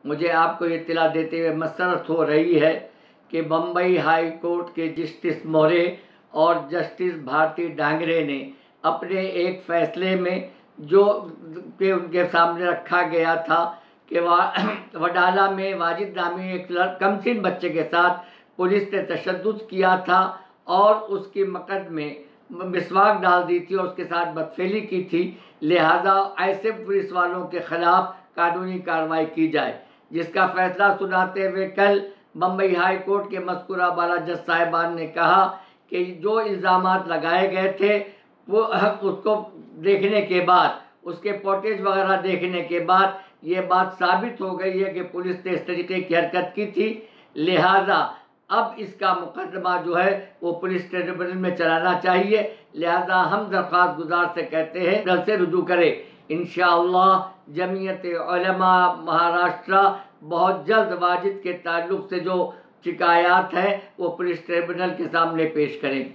मुझे आपको इत्तला देते हुए मसरत हो रही है कि बम्बई हाई कोर्ट के जस्टिस मोरे और जस्टिस भारती डांगरे ने अपने एक फैसले में जो कि उनके सामने रखा गया था कि वडाला में वाजिद नामी एक कमसिन बच्चे के साथ पुलिस ने तशद्दुद किया था और उसकी मकद में मिसवाक डाल दी थी और उसके साथ बदफेली की थी, लिहाजा ऐसे पुलिस वालों के खिलाफ कानूनी कार्रवाई की जाए, जिसका फैसला सुनाते हुए कल बम्बई हाई कोर्ट के मज़कूरा बाला जज साहिबान ने कहा कि जो इल्ज़ामात लगाए गए थे वो उसको देखने के बाद, उसके फुटेज वगैरह देखने के बाद ये बात साबित हो गई है कि पुलिस ने इस तरीके की हरकत की थी, लिहाजा अब इसका मुकदमा जो है वो पुलिस ट्रिब्यूनल में चलाना चाहिए। लिहाजा हम दरख्वास्त गुजार से कहते हैं जल्द से रुजू करें। इंशाअल्लाह जमीयत उलमा महाराष्ट्र बहुत जल्द वाजिद के ताल्लुक से जो शिकायत है वो पुलिस ट्रिब्यूनल के सामने पेश करेंगी।